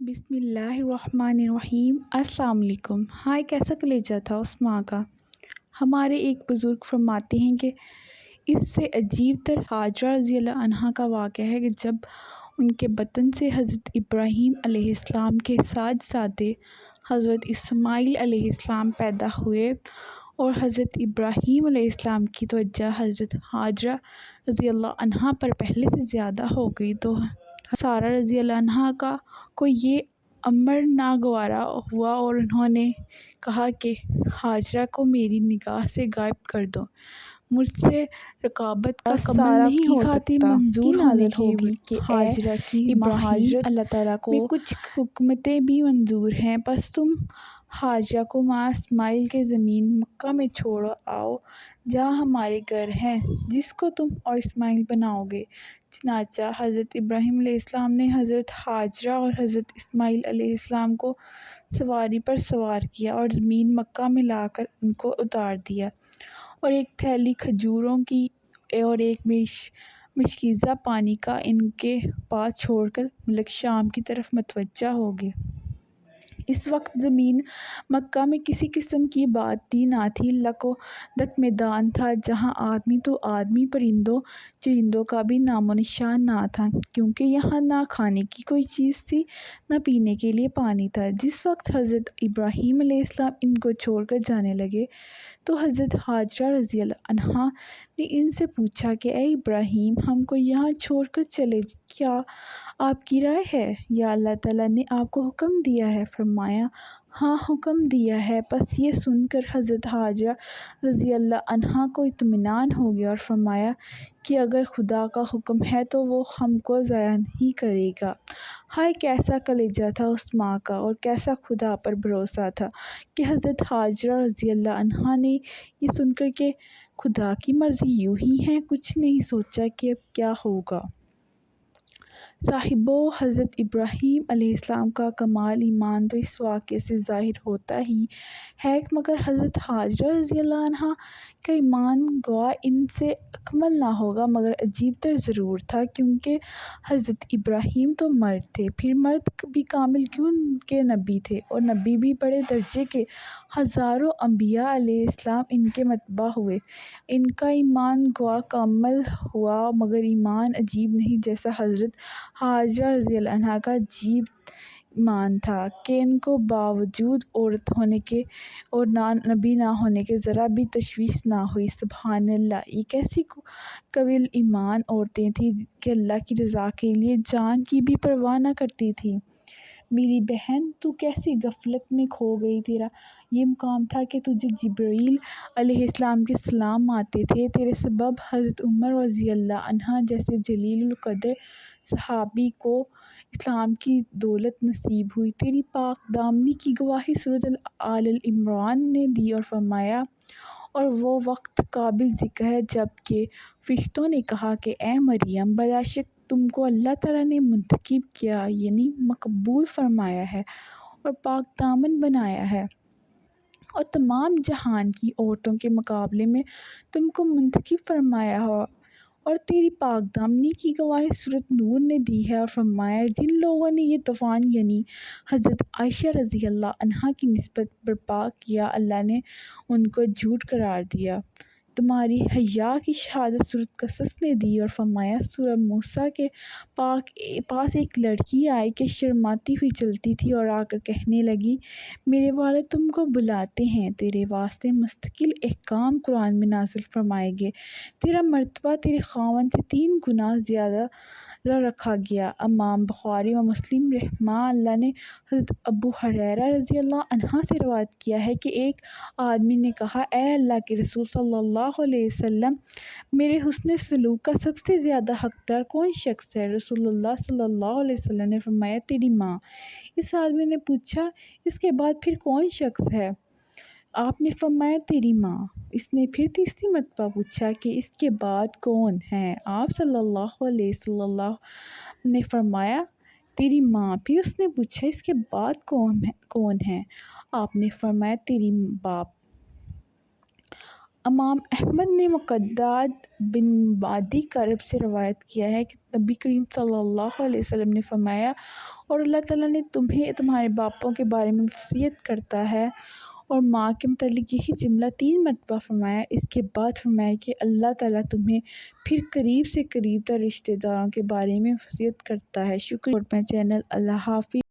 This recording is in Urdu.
بسم اللہ الرحمن الرحیم۔ السلام علیکم۔ ہائے، کیسا کلیجہ تھا اس ماں کا۔ ہمارے ایک بزرگ فرماتے ہیں کہ اس سے عجیب تر ہاجرہ رضی اللہ عنہا کا واقعہ ہے کہ جب ان کے بطن سے حضرت ابراہیم علیہ السلام کے صاحبزادے حضرت اسماعیل علیہ السلام پیدا ہوئے اور حضرت ابراہیم علیہ السلام کی توجہ حضرت ہاجرہ رضی اللہ عنہا پر پہلے سے زیادہ ہو گئی تو سارہ رضی اللہ عنہا کو یہ امر ناگوارا ہوا اور انہوں نے کہا کہ ہاجرہ کو میری نگاہ سے غائب کر دو، مجھ سے رقابت کا کمل نہیں ہو سکتا۔ منظور نازل ہونے ہوگی کہ ہاجرہ کی ابراہیم اللہ تعالیٰ کو میں کچھ حکمتیں بھی منظور ہیں، پس تم ہاجرہ کو ماں اسماعیل کے زمین مکہ میں چھوڑ آؤ جہاں ہمارے گھر ہیں، جس کو تم اور اسماعیل بناؤ گے۔ چنانچہ حضرت ابراہیم علیہ السلام نے حضرت ہاجرہ اور حضرت اسماعیل علیہ السلام کو سواری پر سوار کیا اور زمین مکہ میں لا کر ان کو اتار دیا اور ایک تھیلی کھجوروں کی اور ایک مشکیزہ پانی کا ان کے پاس چھوڑ کر ملک شام کی طرف متوجہ ہو گئے۔ اس وقت زمین مکہ میں کسی قسم کی آبادی نہ تھی، لک و دک میدان تھا جہاں آدمی تو آدمی، پرندوں چرندوں کا بھی نام و نشان نہ تھا، کیونکہ یہاں نہ کھانے کی کوئی چیز تھی نہ پینے کے لیے پانی تھا۔ جس وقت حضرت ابراہیم علیہ السلام ان کو چھوڑ کر جانے لگے تو حضرت ہاجرہ رضی اللہ عنہا نے ان سے پوچھا کہ اے ابراہیم، ہم کو یہاں چھوڑ کر چلے، کیا آپ کی رائے ہے یا اللہ تعالیٰ نے آپ کو حکم دیا ہے؟ فرمایا، ہاں حکم دیا ہے۔ پس یہ سن کر حضرت ہاجرہ رضی اللہ عنہا کو اطمینان ہو گیا اور فرمایا کہ اگر خدا کا حکم ہے تو وہ ہم کو ضائع نہیں کرے گا۔ ہائے، کیسا کلیجہ تھا اس ماں کا اور کیسا خدا پر بھروسہ تھا کہ حضرت ہاجرہ رضی اللہ عنہا نے یہ سن کر کہ خدا کی مرضی یوں ہی ہے، کچھ نہیں سوچا کہ اب کیا ہوگا۔ صاحبو، حضرت ابراہیم علیہ السلام کا کمال ایمان تو اس واقعے سے ظاہر ہوتا ہی ہے، مگر حضرت ہاجرہ رضی اللہ عنہا کا ایمان گوا ان سے اکمل نہ ہوگا مگر عجیب تر ضرور تھا، کیونکہ حضرت ابراہیم تو مرد تھے، پھر مرد بھی کامل کیوں کہ نبی تھے، اور نبی بھی بڑے درجے کے، ہزاروں انبیاء علیہ السلام ان کے متبع ہوئے، ان کا ایمان گوا کامل ہوا مگر ایمان عجیب نہیں، جیسا حضرت ہاجرہ رضی اللہ عنہا کا عجیب ایمان تھا کہ ان کو باوجود عورت ہونے کے اور نبی نہ ہونے کے ذرا بھی تشویش نہ ہوئی۔ سبحان اللہ، یہ کیسی قوی ایمان عورتیں تھیں کہ اللہ کی رضا کے لیے جان کی بھی پرواہ نہ کرتی تھیں۔ میری بہن، تو کیسی غفلت میں کھو گئی، تیرا یہ مقام تھا کہ تجھے جبرائیل علیہ السلام کے سلام آتے تھے، تیرے سبب حضرت عمر رضی اللہ عنہ جیسے جلیل القدر صحابی کو اسلام کی دولت نصیب ہوئی، تیری پاک دامنی کی گواہی سورۃ آل عمران نے دی اور فرمایا، اور وہ وقت قابل ذکر ہے جب کہ فرشتوں نے کہا کہ اے مریم، بلا شک تم کو اللہ تعالیٰ نے منتخب کیا، یعنی مقبول فرمایا ہے اور پاک دامن بنایا ہے، اور تمام جہان کی عورتوں کے مقابلے میں تم کو منتخب فرمایا ہے، اور تیری پاک دامنی کی گواہی سورۃ نور نے دی ہے اور فرمایا، جن لوگوں نے یہ طوفان یعنی حضرت عائشہ رضی اللہ عنہا کی نسبت برپا کیا، اللہ نے ان کو جھوٹ قرار دیا۔ تمہاری حیا کی شہادت سورۃ قصص نے دی اور فرمایا، سورہ موسیٰ کے پاس ایک لڑکی آئی کہ شرماتی ہوئی چلتی تھی اور آ کر کہنے لگی، میرے والد تم کو بلاتے ہیں، تیرے واسطے مستقل احکام قرآن میں نازل فرمائے گئے، تیرا مرتبہ تیرے خاوند سے 3 گنا زیادہ رکھا گیا۔ امام بخاری و مسلم رحمہ اللہ نے حضرت ابو ہریرہ رضی اللہ عنہ سے روایت کیا ہے کہ ایک آدمی نے کہا، اے اللہ کے رسول صلی اللہ علیہ وسلم، میرے حسن سلوک کا سب سے زیادہ حقدار کون شخص ہے؟ رسول اللہ صلی اللہ علیہ وسلم نے فرمایا، تیری ماں۔ اس آدمی نے پوچھا، اس کے بعد پھر کون شخص ہے؟ آپ نے فرمایا، تیری ماں۔ اس نے پھر تیسری مرتبہ پوچھا کہ اس کے بعد کون ہے؟ آپ صلی اللہ علیہ وسلم نے فرمایا، تیری ماں۔ پھر اس نے پوچھا، اس کے بعد کون ہے؟ آپ نے فرمایا، تیری باپ۔ امام احمد نے مقداد بن مادی کرب سے روایت کیا ہے کہ نبی کریم صلی اللہ علیہ وسلم نے فرمایا، اور اللہ تعالیٰ نے تمہیں تمہارے باپوں کے بارے میں وصیت کرتا ہے، اور ماں کے متعلق یہی جملہ 3 مرتبہ فرمایا۔ اس کے بعد فرمایا کہ اللہ تعالیٰ تمہیں پھر قریب سے قریب تر رشتہ داروں کے بارے میں وصیت کرتا ہے۔ شکریہ، میں چینل۔ اللہ حافظ۔